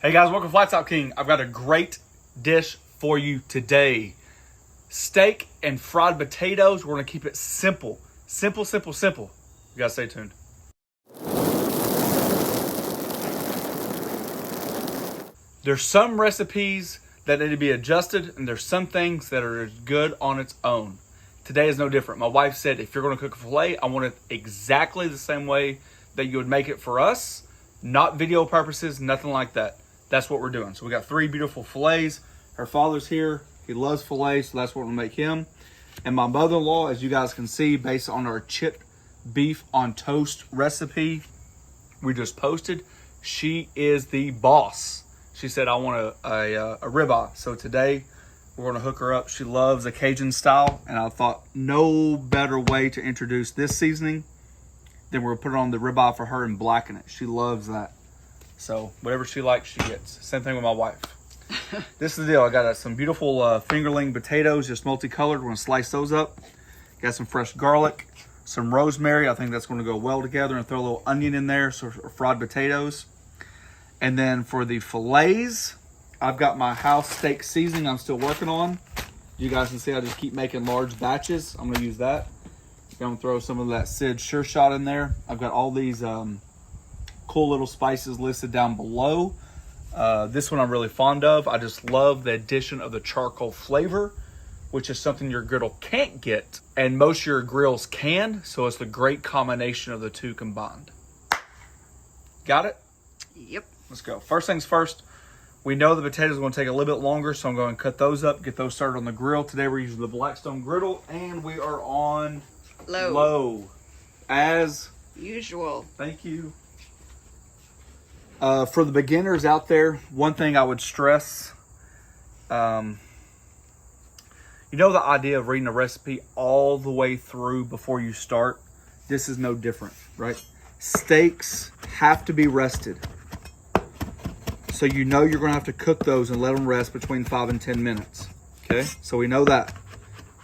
Hey guys, welcome to Flat Top King. I've got a great dish for you today. Steak and fried potatoes. We're gonna keep it simple. Simple. You guys stay tuned. There's some recipes that need to be adjusted, and there's some things that are good on its own. Today is no different. My wife said, if you're gonna cook a filet, I want it exactly the same way that you would make it for us. Not video purposes, nothing like that. That's what we're doing. So we got 3 beautiful fillets. Her father's here. He loves fillets, so that's what we'll make him. And my mother-in-law, as you guys can see, based on our chipped beef on toast recipe we just posted, she is the boss. She said, I want a ribeye. So today we're gonna hook her up. She loves a Cajun style, and I thought no better way to introduce this seasoning than we're gonna put it on the ribeye for her and blacken it. She loves that. So whatever she likes, she gets. Same thing with my wife. This is the deal. I got some beautiful fingerling potatoes, just multicolored. We're gonna slice those up. Got some fresh garlic, some rosemary. I think that's gonna go well together, and throw a little onion in there, so fried potatoes. And then for the fillets, I've got my house steak seasoning I'm still working on. You guys can see I just keep making large batches. I'm gonna use that. I'm gonna throw some of that Sid Sure Shot in there. I've got all these cool little spices listed down below. This one I'm really fond of. I just love the addition of the charcoal flavor, which is something your griddle can't get, and most of your grills can, so it's the great combination of the two combined. Got it? Yep. Let's go. First things first, we know the potatoes are going to take a little bit longer, so I'm going to cut those up, get those started on the grill. Today we're using the Blackstone griddle, and we are on low. As usual. Thank you. For the beginners out there, one thing I would stress, you know the idea of reading a recipe all the way through before you start? This is no different, right? Steaks have to be rested. So you know you're gonna have to cook those and let them rest between 5 and 10 minutes, okay? So we know that.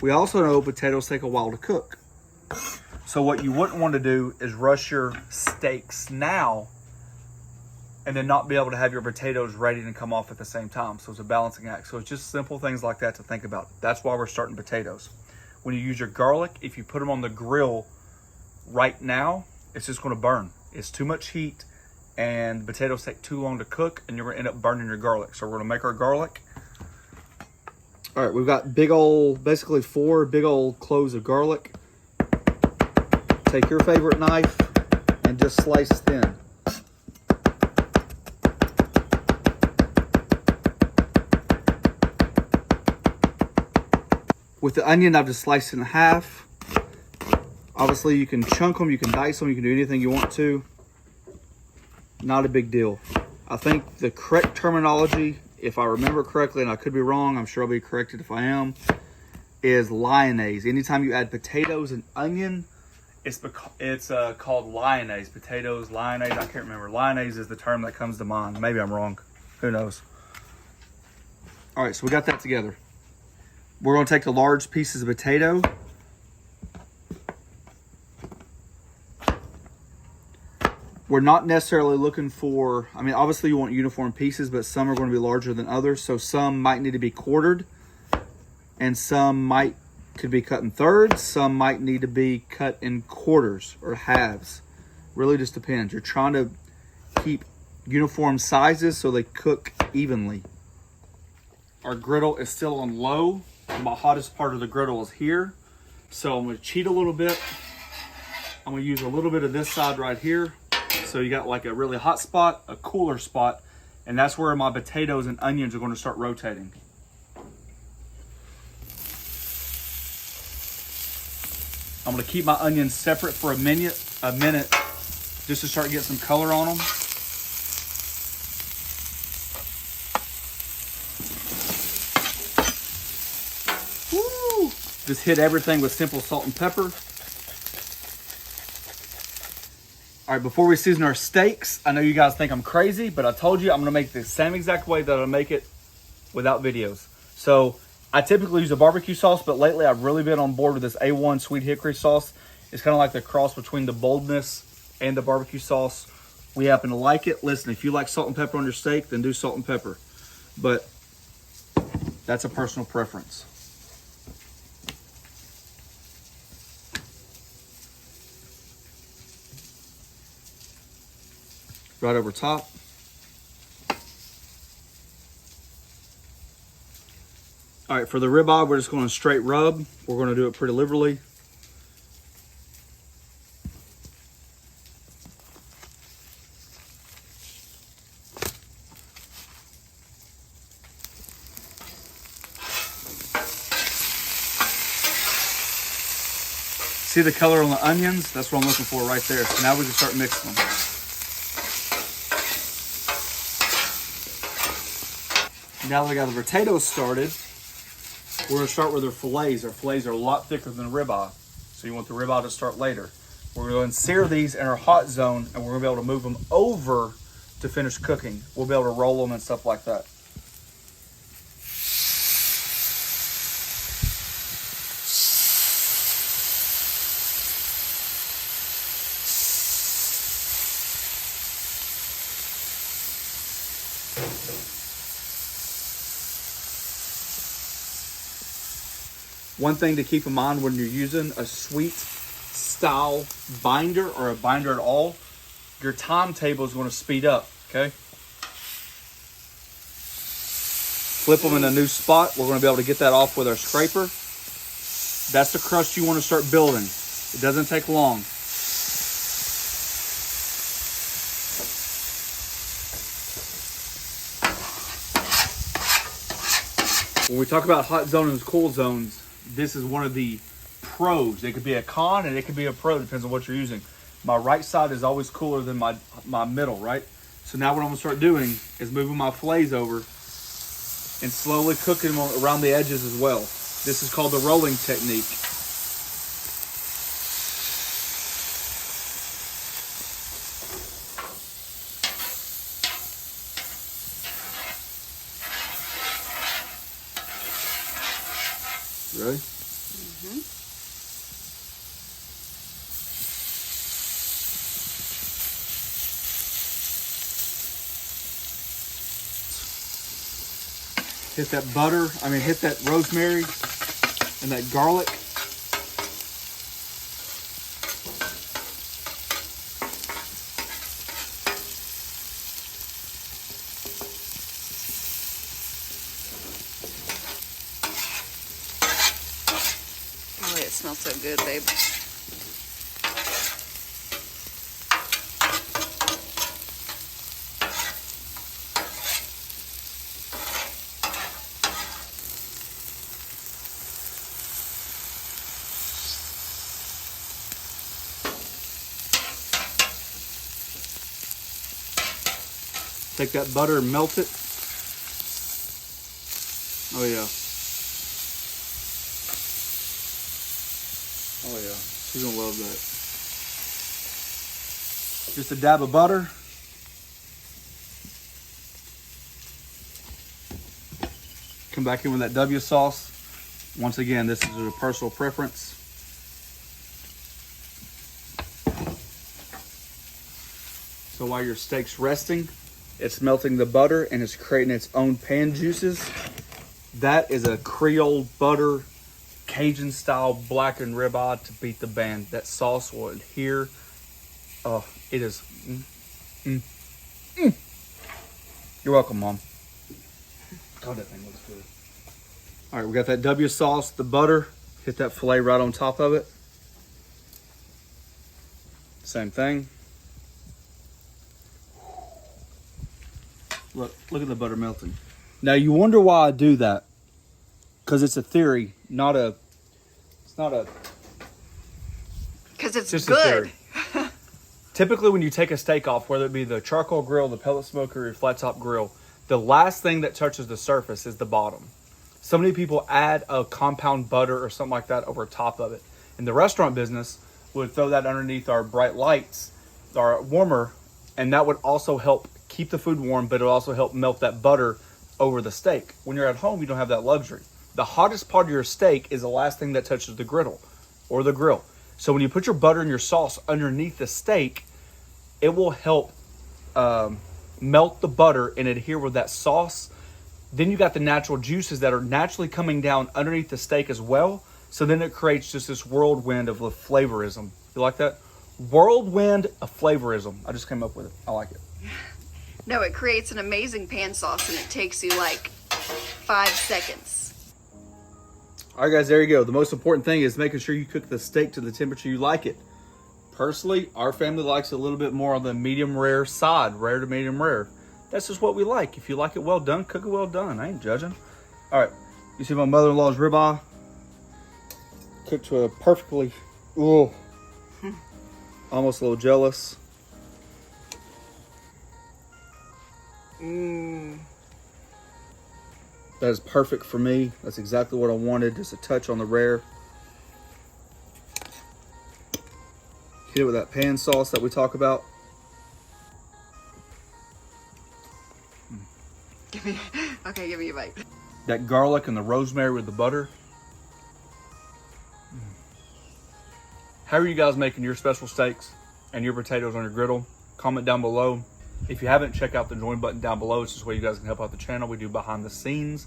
We also know potatoes take a while to cook. So what you wouldn't want to do is rush your steaks now and then not be able to have your potatoes ready to come off at the same time. So it's a balancing act. So it's just simple things like that to think about. That's why we're starting potatoes. When you use your garlic, if you put them on the grill right now, it's just gonna burn. It's too much heat, and potatoes take too long to cook, and you're gonna end up burning your garlic. So we're gonna make our garlic. All right, we've got basically 4 big old cloves of garlic. Take your favorite knife and just slice thin. With the onion, I've just sliced it in half. Obviously, you can chunk them, you can dice them, you can do anything you want to. Not a big deal. I think the correct terminology, if I remember correctly, and I could be wrong, I'm sure I'll be corrected if I am, is lyonnaise. Anytime you add potatoes and onion, it's called lyonnaise. Potatoes, lyonnaise, I can't remember. Lyonnaise is the term that comes to mind. Maybe I'm wrong. Who knows? All right, so we got that together. We're gonna take the large pieces of potato. We're not necessarily looking for, I mean, obviously you want uniform pieces, but some are going to be larger than others. So some might need to be quartered, and some could be cut in thirds. Some might need to be cut in quarters or halves. Really just depends. You're trying to keep uniform sizes so they cook evenly. Our griddle is still on low. My hottest part of the griddle is here. So I'm going to cheat a little bit. I'm going to use a little bit of this side right here. So you got like a really hot spot, a cooler spot, and that's where my potatoes and onions are going to start rotating. I'm going to keep my onions separate for a minute, just to start getting some color on them. Woo! Just hit everything with simple salt and pepper. All right, before we season our steaks, I know you guys think I'm crazy, but I told you I'm gonna make it the same exact way that I make it without videos. So I typically use a barbecue sauce, but lately I've really been on board with this A1 sweet hickory sauce. It's kind of like the cross between the boldness and the barbecue sauce. we happen to like it. Listen, if you like salt and pepper on your steak, then do salt and pepper. But that's a personal preference. Right over top. All right, for the ribeye, we're just going to straight rub. We're going to do it pretty liberally. See the color on the onions? That's what I'm looking for right there. So now we can start mixing them. Now that we got the potatoes started, we're going to start with our fillets. Our fillets are a lot thicker than the ribeye, so you want the ribeye to start later. We're going to sear these in our hot zone, and we're going to be able to move them over to finish cooking. We'll be able to roll them and stuff like that. One thing to keep in mind when you're using a sweet style binder or a binder at all, your timetable is going to speed up, okay? Flip them in a new spot. We're going to be able to get that off with our scraper. That's the crust you want to start building. It doesn't take long. When we talk about hot zone and cool zones, this is one of the pros. It could be a con and it could be a pro, depends on what you're using. My right side is always cooler than my middle, right? So now what I'm gonna start doing is moving my fillets over and slowly cooking them around the edges as well. This is called the rolling technique. Ready? Mm-hmm. Hit that butter, hit that rosemary and that garlic. Oh, it smells so good, babe. Take that butter and melt it. Oh yeah. Oh yeah, she's gonna love that. Just a dab of butter. Come back in with that W sauce. Once again, this is a personal preference. So while your steak's resting, it's melting the butter and it's creating its own pan juices. That is a Creole butter, Cajun style blackened ribeye to beat the band. That sauce will adhere. Oh, it is. You're welcome, Mom. God, that thing looks good. All right, we got that W sauce, the butter. Hit that filet right on top of it. Same thing. Look at the butter melting. Now you wonder why I do that. Because it's a theory, it's not a. Because it's just good. Typically when you take a steak off, whether it be the charcoal grill, the pellet smoker, or your flat top grill, the last thing that touches the surface is the bottom. So many people add a compound butter or something like that over top of it. In the restaurant business, would throw that underneath our bright lights, our warmer, and that would also help keep the food warm, but it'll also help melt that butter over the steak. When you're at home, you don't have that luxury. The hottest part of your steak is the last thing that touches the griddle or the grill. So when you put your butter and your sauce underneath the steak, it will help melt the butter and adhere with that sauce. Then you got the natural juices that are naturally coming down underneath the steak as well. So then it creates just this whirlwind of flavorism. You like that? Whirlwind of flavorism. I just came up with it. I like it. No, it creates an amazing pan sauce, and it takes you like 5 seconds. All right, guys, there you go. The most important thing is making sure you cook the steak to the temperature you like it. Personally, our family likes it a little bit more on the medium rare side, rare to medium rare. That's just what we like. If you like it well done, cook it well done. I ain't judging. All right, you see my mother-in-law's ribeye? Cooked to a perfectly, almost a little jealous. That is perfect for me. That's exactly what I wanted. Just a touch on the rare. Hit it with that pan sauce that we talk about. Give me a bite. That garlic and the rosemary with the butter. How are you guys making your special steaks and your potatoes on your griddle? Comment down below. If you haven't, check out the join button down below. It's just where you guys can help out the channel. We do behind the scenes.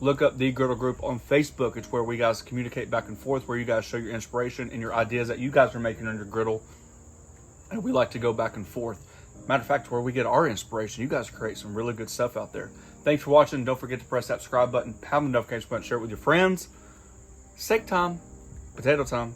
Look up the Griddle group on Facebook. It's where we guys communicate back and forth, where you guys show your inspiration and your ideas that you guys are making on your griddle. And we like to go back and forth. Matter of fact, where we get our inspiration. You guys create some really good stuff out there. Thanks for watching. Don't forget to press that subscribe button, pound the notification button, share it with your friends. Steak time, potato time.